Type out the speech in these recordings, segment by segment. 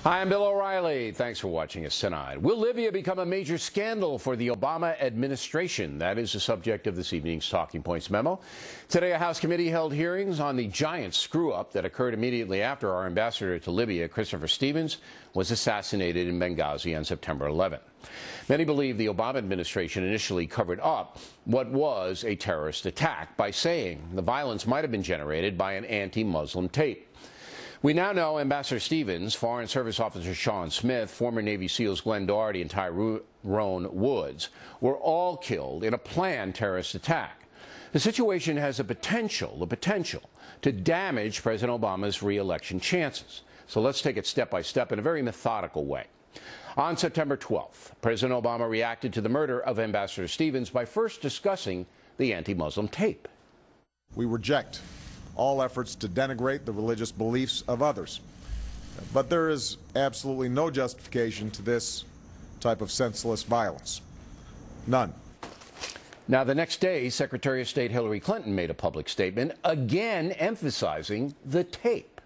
Hi, I'm Bill O'Reilly. Thanks for watching us tonight. Will Libya become a major scandal for the Obama administration? That is the subject of this evening's Talking Points memo. Today, a House committee held hearings on the giant screw-up that occurred immediately after our ambassador to Libya, Christopher Stevens, was assassinated in Benghazi on September 11. Many believe the Obama administration initially covered up what was a terrorist attack by saying the violence might have been generated by an anti-Muslim tape. We now know Ambassador Stevens, Foreign Service Officer Sean Smith, former Navy SEALs Glenn Doherty and Tyrone Woods were all killed in a planned terrorist attack. The situation has the potential to damage President Obama's re-election chances. So let's take it step by step in a very methodical way. On September 12th, President Obama reacted to the murder of Ambassador Stevens by first discussing the anti-Muslim tape. We reject all efforts to denigrate the religious beliefs of others. But there is absolutely no justification to this type of senseless violence. None. Now, the next day, Secretary of State Hillary Clinton made a public statement, again emphasizing the tape.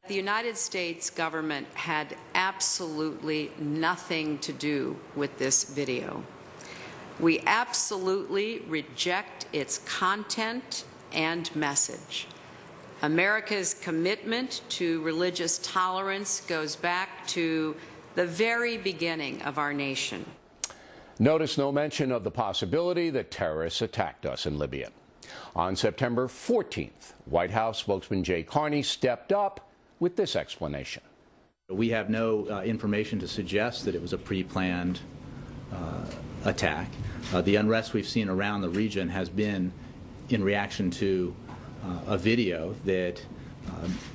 The United States government had absolutely nothing to do with this video. We absolutely reject its content and message. America's commitment to religious tolerance goes back to the very beginning of our nation. Notice no mention of the possibility that terrorists attacked us in Libya. On September 14th, White House spokesman Jay Carney stepped up with this explanation. We have no information to suggest that it was a pre-planned attack. The unrest we've seen around the region has been in reaction to a video that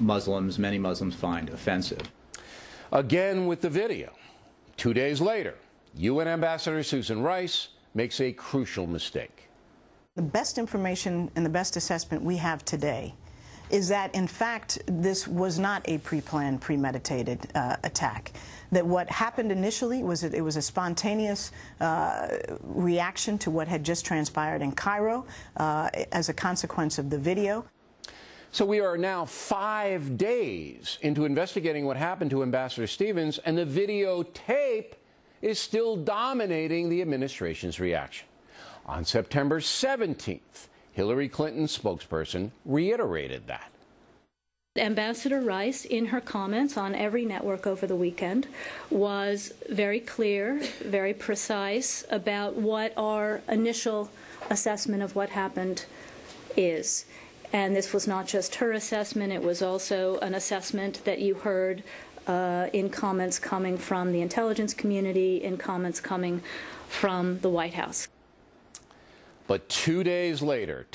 many Muslims find offensive. Again with the video. 2 days later, UN Ambassador Susan Rice makes a crucial mistake. The best information and the best assessment we have today is that, in fact, this was not a pre-planned, premeditated attack. That what happened initially was that it was a spontaneous reaction to what had just transpired in Cairo as a consequence of the video. So we are now 5 days into investigating what happened to Ambassador Stevens, and the videotape is still dominating the administration's reaction. On September 17th, Hillary Clinton's spokesperson reiterated that. Ambassador Rice, in her comments on every network over the weekend, was very clear, very precise about what our initial assessment of what happened is. And this was not just her assessment, it was also an assessment that you heard in comments coming from the intelligence community, in comments coming from the White House. But 2 days later,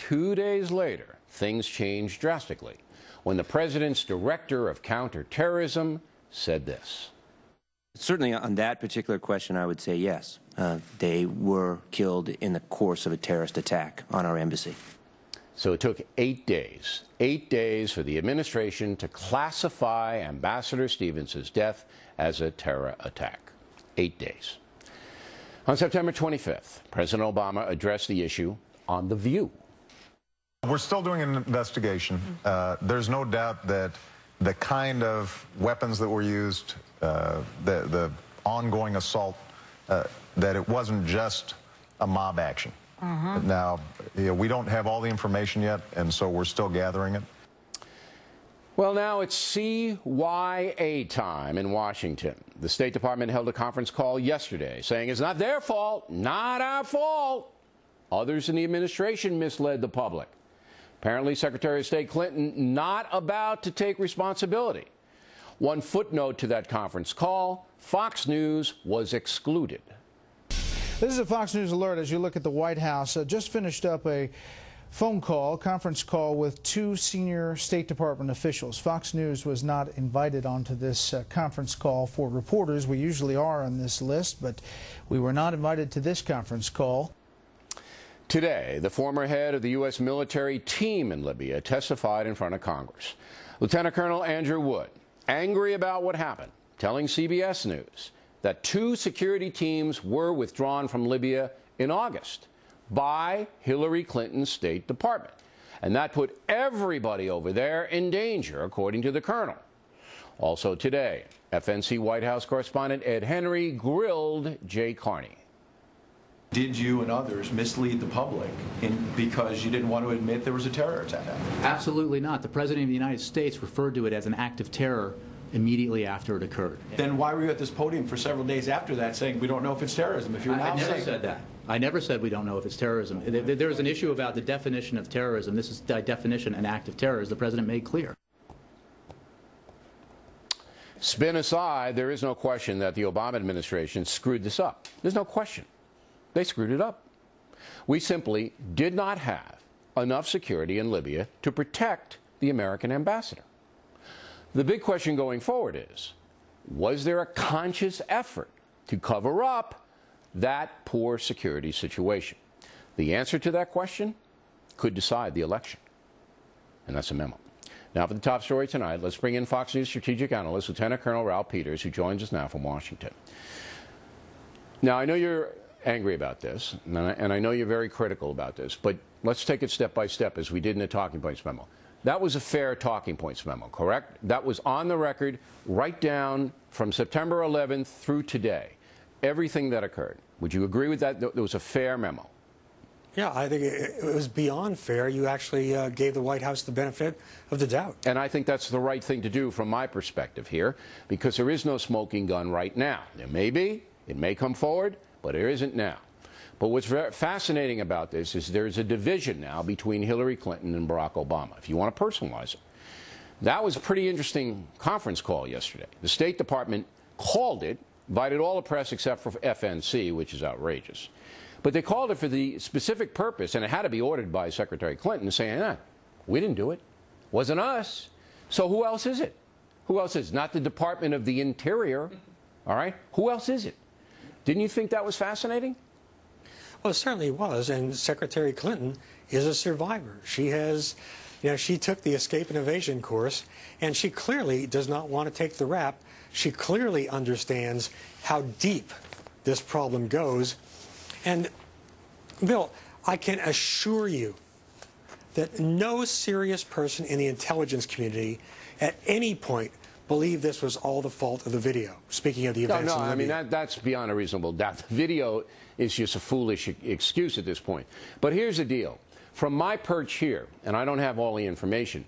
things changed drastically when the president's director of counterterrorism said this. Certainly on that particular question, I would say yes. They were killed in the course of a terrorist attack on our embassy. So it took 8 days for the administration to classify Ambassador Stevens' death as a terror attack. 8 days. On September 25th, President Obama addressed the issue on The View. We're still doing an investigation. There's no doubt that the kind of weapons that were used, the ongoing assault, that it wasn't just a mob action. Now, we don't have all the information yet, and so we're still gathering it. Well, now it's CYA time in Washington. The State Department held a conference call yesterday saying it's not their fault, not our fault. Others in the administration misled the public. Apparently, Secretary of State Clinton not about to take responsibility. One footnote to that conference call, Fox News was excluded. This is a Fox News alert as you look at the White House. Just finished up a conference call with two senior State Department officials. Fox News was not invited onto this conference call for reporters. We usually are on this list, but we were not invited to this conference call. Today, the former head of the U.S. military team in Libya testified in front of Congress. Lieutenant Colonel Andrew Wood, angry about what happened, telling CBS News that 2 security teams were withdrawn from Libya in August by Hillary Clinton's State Department. And that put everybody over there in danger, according to the colonel. Also today, FNC White House correspondent Ed Henry grilled Jay Carney. Did you and others mislead the public because you didn't want to admit there was a terror attack? Absolutely not. The President of the United States referred to it as an act of terror immediately after it occurred. Then why were you at this podium for several days after that saying we don't know if it's terrorism? If you're now I never said that. I never said we don't know if it's terrorism. There's an issue about the definition of terrorism. This is by definition an act of terror, as the President made clear. Spin aside, there is no question that the Obama administration screwed this up. There's no question. They screwed it up. We simply did not have enough security in Libya to protect the American ambassador. The big question going forward is, was there a conscious effort to cover up that poor security situation? The answer to that question could decide the election. And that's a memo. Now for the top story tonight, let's bring in Fox News strategic analyst, Lieutenant Colonel Ralph Peters, who joins us now from Washington. Now, I know you're angry about this, and I know you're very critical about this, but let's take it step by step as we did in the talking points memo. That was a fair talking points memo, correct? That was on the record right down from September 11th through today, everything that occurred. Would you agree with that? It was a fair memo. Yeah, I think it was beyond fair. You actually gave the White House the benefit of the doubt. And I think that's the right thing to do from my perspective here, because there is no smoking gun right now. There may be, it may come forward, but there isn't now. But what's fascinating about this is there's a division now between Hillary Clinton and Barack Obama, if you want to personalize it. That was a pretty interesting conference call yesterday. The State Department called it, invited all the press except for FNC, which is outrageous. But they called it for the specific purpose, and it had to be ordered by Secretary Clinton, saying, we didn't do it. Wasn't us. So who else is it? Who else is it? Not the Department of the Interior. All right? Who else is it? Didn't you think that was fascinating? Well, it certainly was, and Secretary Clinton is a survivor. She has, she took the escape and evasion course, and she clearly does not want to take the rap. She clearly understands how deep this problem goes. And, Bill, I can assure you that no serious person in the intelligence community at any point believed this was all the fault of the video, speaking of the events in Libya. I mean, that's beyond a reasonable doubt. The video is just a foolish excuse at this point. But here's the deal. From my perch here, and I don't have all the information,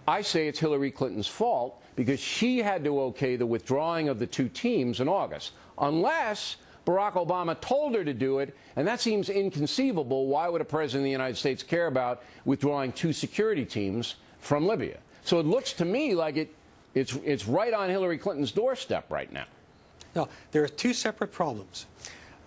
I say it's Hillary Clinton's fault because she had to okay the withdrawing of the two teams in August, unless Barack Obama told her to do it, and that seems inconceivable. Why would a president of the United States care about withdrawing two security teams from Libya? So it looks to me like it's right on Hillary Clinton's doorstep right now. No, there are two separate problems.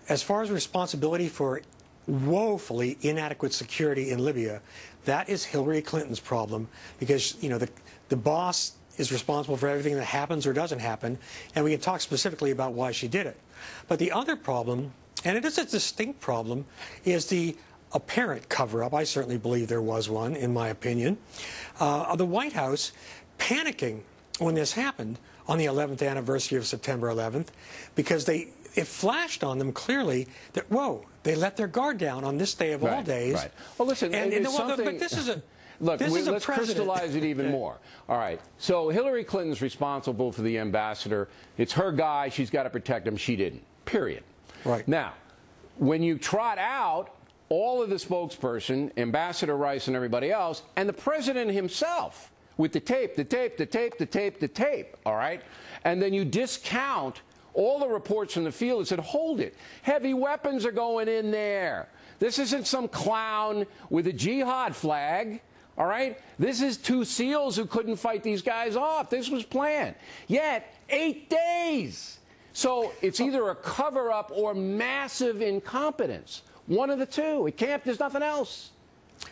As far as responsibility for woefully inadequate security in Libya, that is Hillary Clinton's problem because, the boss is responsible for everything that happens or doesn't happen, and we can talk specifically about why she did it. But the other problem, and it is a distinct problem, is the apparent cover-up. I certainly believe there was one, in my opinion, of the White House panicking when this happened on the 11th anniversary of September 11th, because it flashed on them clearly that, whoa, they let their guard down on this day of all days. Right. Well, listen, but this is a... Look, let's crystallize it even more. All right. So Hillary Clinton's responsible for the ambassador. It's her guy. She's got to protect him. She didn't. Period. Right. Now, when you trot out all of the spokesperson, Ambassador Rice and everybody else, and the president himself with the tape, all right? And then you discount all the reports from the field and said, hold it. Heavy weapons are going in there. This isn't some clown with a jihad flag. All right? This is two SEALs who couldn't fight these guys off. This was planned. Yet, 8 days. So it's either a cover-up or massive incompetence. One of the two. There's nothing else.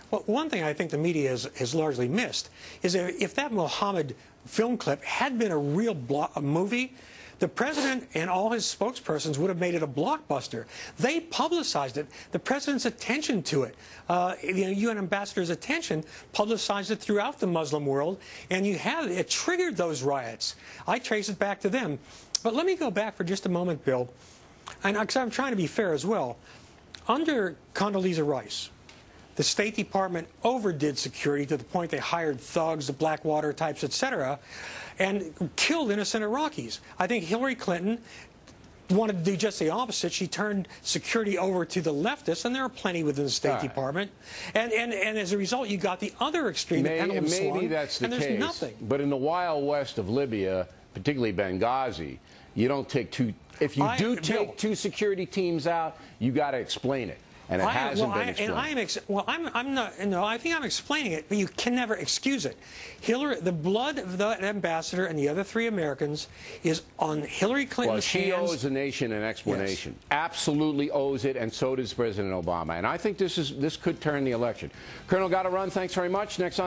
Well, one thing I think the media has largely missed is if that Mohammed film clip had been a real movie, the president and all his spokespersons would have made it a blockbuster. They publicized it. The president's attention to it, the UN ambassador's attention, publicized it throughout the Muslim world, and it triggered those riots. I trace it back to them. But let me go back for just a moment, Bill, and because I'm trying to be fair as well. Under Condoleezza Rice, the State Department overdid security to the point they hired thugs, the Blackwater types, etc., and killed innocent Iraqis. I think Hillary Clinton wanted to do just the opposite. She turned security over to the leftists, and there are plenty within the State Department. And as a result, you got the other extreme. Maybe that's the case. There's nothing. But in the wild west of Libya, particularly Benghazi, you don't take two. If you do take two security teams out, you got to explain it. And it hasn't been explained. I'm not. No, I think I'm explaining it, but you can never excuse it. The blood of the ambassador and the other 3 Americans is on Hillary Clinton's hands. Well, she owes the nation an explanation. Yes. Absolutely owes it, and so does President Obama. And I think this could turn the election. Colonel, got to run. Thanks very much. Next on.